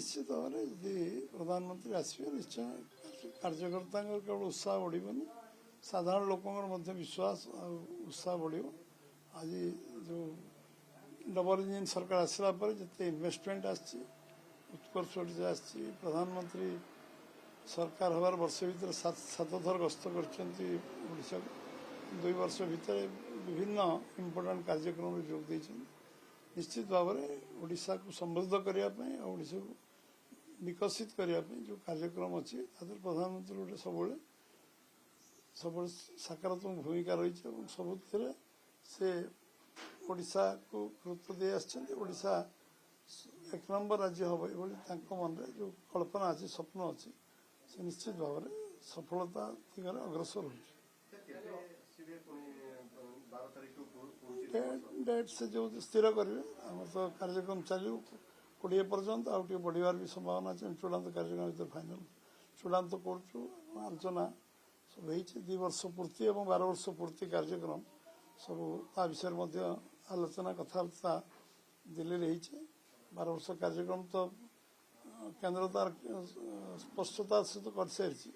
निश्चित भाव में यदि प्रधानमंत्री आसवे निश्चय कार्यकर्ता केवल उत्साह बढ़नी साधारण लोकों विश्वास उत्साह बढ़ आज जो डबल इंजिन सरकार आसला जिते इन्वेस्टमेंट उत्कर्ष आसी प्रधानमंत्री सरकार हबार वर्ष भर सात थर गस्त कर 2 वर्ष भितर विभिन्न इम्पोर्टाट कार्यक्रम जोग देते निश्चित भाव में ओडिशा को समृद्ध करने ओडिशा को विकसित करने जो कार्यक्रम अच्छी प्रधानमंत्री गोटे सब सकारात्मक भूमिका रही सब से ओडिशा को गुरुत्व दे आशा एक नंबर राज्य हम ये मन में जो कल्पना अच्छी स्वप्न अच्छी से निश्चित भाव में सफलता दिगरे अग्रसर हो डेट से जो स्थिर करेंगे आम तो कार्यक्रम चलो 20 पर्यंत आगे बढ़ियार भी संभावना अच्छे चूड़ांत कार्यक्रम भर फाइनाल चूड़ांत करोचना सब 2 वर्ष पूर्ति और 12 वर्ष पूर्ति कार्यक्रम सब ता विषय आलोचना कथबार्ता दिल्ली रही 12 वर्ष कार्यक्रम तो केन्द्र तार स्पष्टता सहित कर सारी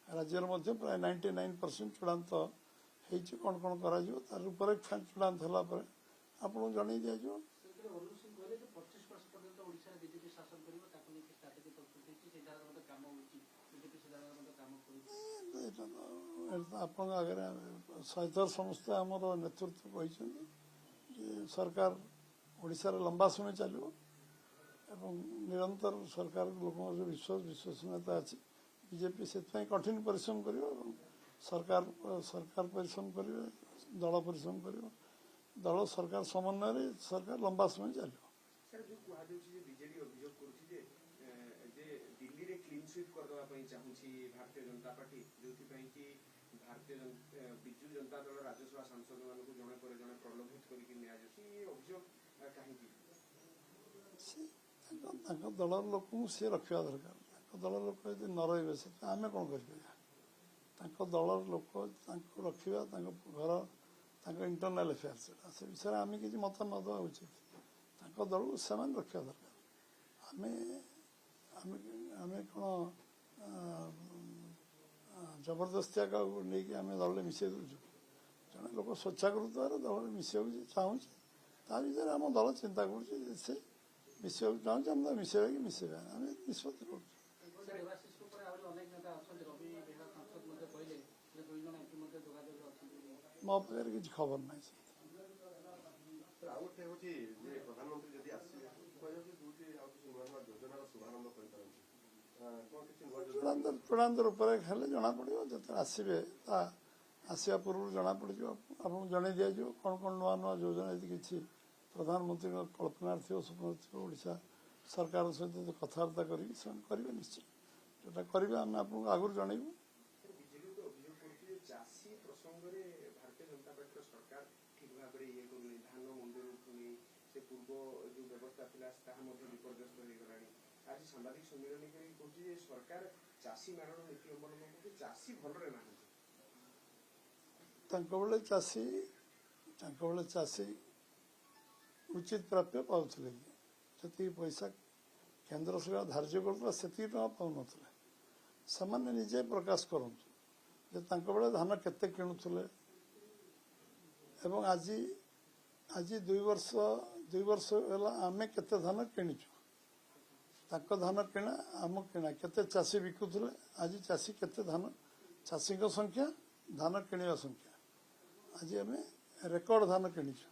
राज्य प्राय 99% चूड़ांत कौन कौन कर रूपरेखा चूड़ांत है आपको जन दि आप आगे 100 थर समस्त आमर नेतृत्व कहते सरकार ओडिशार लंबा समय चलो एवं निरंतर सरकार लोक जो विश्वसनीयता अच्छी बीजेपी से कठिन परिश्रम कर सरकार परिश्रम कर दल परिश्रम कर दल सरकार समन्वय सरकार लंबा समय चलो दिल्ली रे क्लीन स्वीप करदवा चाहूँगी भारतीय जनता पार्टी जो कि भारतीय विजु जनता दल राज्यसभा सांसद मान जड़े पर जड़े प्रलोभित कर दलर लोक सी रखा दरकार दलर लोक यदि न रे से आम कौन कर दलर लोक रखा घर इंटरनाल अफेयर से विषय आम किसी मत न देवा उचित दल से रखा दरकार आम आम कौन जबरदस्तिया का नहीं आम दल में मिसई दूँ जड़े लोक स्वेच्छाकृत दल में मिसा चाहूँ ता विषय आम दल चिंता कर मिसा चाहूँ आम मिसेबा कि मिसेबा आम निष्पत्ति कर मो पाखे किसी खबर ना चूड़ांत रूपरेखा हेल्ले जना पड़ो जो आसवे आसवा पूर्व जना पड़ आपको जन दि कौन कौन नुआ नुआ योजना यदि किसी प्रधानमंत्री कल्पना थी स्वप्न थी ओडिशा सरकार सहित कथबार्ता करेंगे निश्चय जोटा करेंगे आम आपको आगुरी जनइबू चाषी प्रसंग में भारतीय जनता पार्टी सरकार ठीक भाव में ये धान मंडी से पूर्व जो व्यवस्था था विपर्यस्त हो गला आज सांबादिक सम्मेलन करी सरकार चाषी मारण नीति अवलंबन कर चाषी भलरे ना चाषी उचित प्राप्य पाते जी पैसा केन्द्र सरकार धार्य करता से पाऊन से निजे प्रकाश करते बेले धान केते किणुले आज आज 2 वर्ष आम केते धान किणुचु धान किणा आम किणा केते चाषी बिकुले आज चाषी केते धान चाषी संख्या धान किणवा संख्या आज आम रेकर्ड धान किणुचु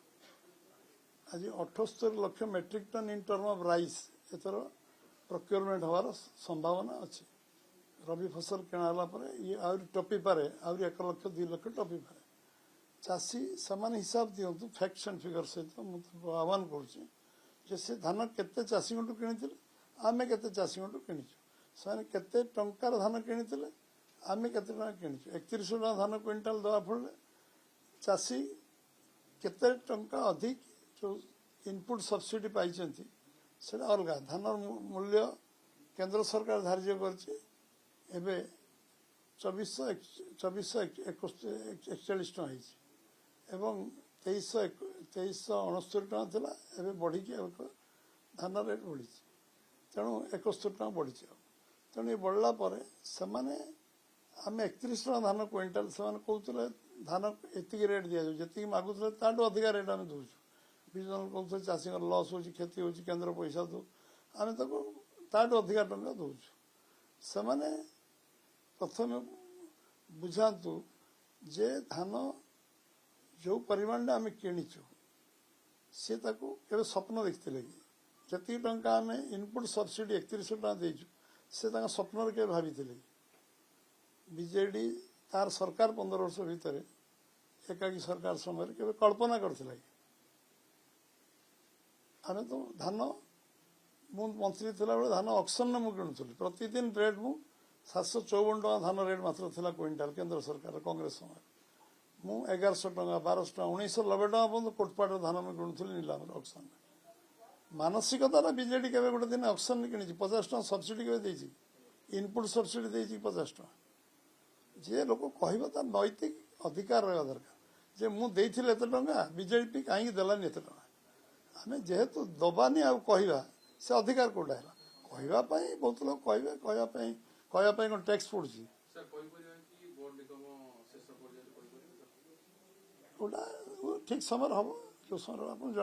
आज 78 lakh metric tonne in term of rice एथर प्रोक्योरमेंट हवार संभावना अच्छी रबी फसल किणाला ये आहरी टपी पारे आहरी 1 लाख 2 लाख टपी पारे चाषी सामान हिसाब दिंतु फैक्ट्स एंड फिगर सहित मुझे आह्वान करुचे से धान केते चाषी किणी आम केते चाषी किणुचु से केते टंकार धान किणी आम केते टका किणुचु 31 टका धान क्विंटाल दवा फल चाषी केते टंका अधिक जो इनपुट सब्सिडी पाई से अलग धान मूल्य केंद्र सरकार धार्य कर 2441 टका एवं 2369 टका था एवं बढ़ी धान रेट बढ़ी ତେଣୁ 71 ଟଙ୍କା ବଢ଼ିଛି। ତେଣୁ ଏ ବଢ଼ିଲା ପରେ ସେମାନେ ଆମେ 31 ଟଙ୍କା ଧାନ କ୍ୱିଣ୍ଟାଲ ସେମାନେ କହୁଥିଲେ ଧାନ ଏତିକି ରେଟ୍ ଦିଆଯାଉଛି, ଯେତିକି ମାଗୁଥିଲେ ତାଠୁ ଅଧିକା ରେଟ୍ ଆମେ ଦେଉଛୁ। ବିଜନ କହୁଥିଲେ ଚାଷୀଙ୍କର ଲସ୍ ହେଉଛି, କ୍ଷତି ହେଉଛି, କେନ୍ଦ୍ର ପଇସା ଦେଉ, ଆମେ ତାକୁ ତାଠୁ ଅଧିକା ଟଙ୍କା ଦେଉଛୁ। ସେମାନେ ପ୍ରଥମେ ବୁଝାନ୍ତୁ ଯେ ଧାନ ଯେଉଁ ପରିମାଣରେ ଆମେ କିଣିଛୁ ସେ ତାକୁ କେବେ ସ୍ୱପ୍ନ ଦେଖିଥିଲେ କି? ଯେତିକି ଟଙ୍କା ଆମେ ଇନପୁଟ୍ ସବସିଡି 3100 ଟଙ୍କା ଦେଇଛୁ ସେ ତାଙ୍କ ସ୍ୱପ୍ନରେ କେବେ ଭାବିଥିଲେ କି? ବିଜେଡି ତାର ସରକାର 15 ବର୍ଷ ଭିତରେ ଏକାକୀ ସରକାର ସମୟରେ କେବେ କଳ୍ପନା କରିଥିଲା କି? ଆମେ ତ ଧାନ ମୁଁ ମନ୍ତ୍ରୀ ଥିଲାବେଳେ ଧାନ ଅକ୍ସନରେ ମୁଁ କିଣୁଥିଲି, ପ୍ରତିଦିନ ରେଟ୍ ମୁଁ 754 ଟଙ୍କା ଧାନ ରେଟ୍ ମାତ୍ର ଥିଲା କ୍ୱିଣ୍ଟାଲ କେନ୍ଦ୍ର ସରକାର କଂଗ୍ରେସ ସମୟରେ। ମୁଁ 1100 ଟଙ୍କା 1200 ଟଙ୍କା 1990 ଟଙ୍କା ପର୍ଯ୍ୟନ୍ତ କୋଟପାଟରେ ଧାନ ମୁଁ କିଣୁଥିଲି ନିଲାମରେ ଅକ୍ସନରେ। ମାନସିକତାର ବିଜେଡି କେବେ ଗୋଟେ ଦିନ ଅକ୍ସନରେ କିଣିଛି? 50 ଟଙ୍କା ସବସିଡି କେବେ ଦେଇଛି? ଇନପୁଟ୍ ସବସିଡି ଦେଇଛି 50 ଟଙ୍କା? ଯିଏ ଲୋକ କହିବ ତାର ନୈତିକ ଅଧିକାର ରହିବା ଦରକାର ଯେ ମୁଁ ଦେଇଥିଲି ଏତେ ଟଙ୍କା, ବିଜେପି କାହିଁକି ଦେଲାନି ଏତେ ଟଙ୍କା? ଆମେ ଯେହେତୁ ଦବାନି ଆଉ କହିବା ସେ ଅଧିକାର କୋଉଟା ହେଲା? କହିବା ପାଇଁ ବହୁତ ଲୋକ କହିବେ, କହିବା ପାଇଁ କ'ଣ ଟ୍ୟାକ୍ସ ପଡୁଛି? ଓଟା ଠିକ୍ ସମୟରେ ହବ, ଯୋଉ ସମୟରେ ଆପଣ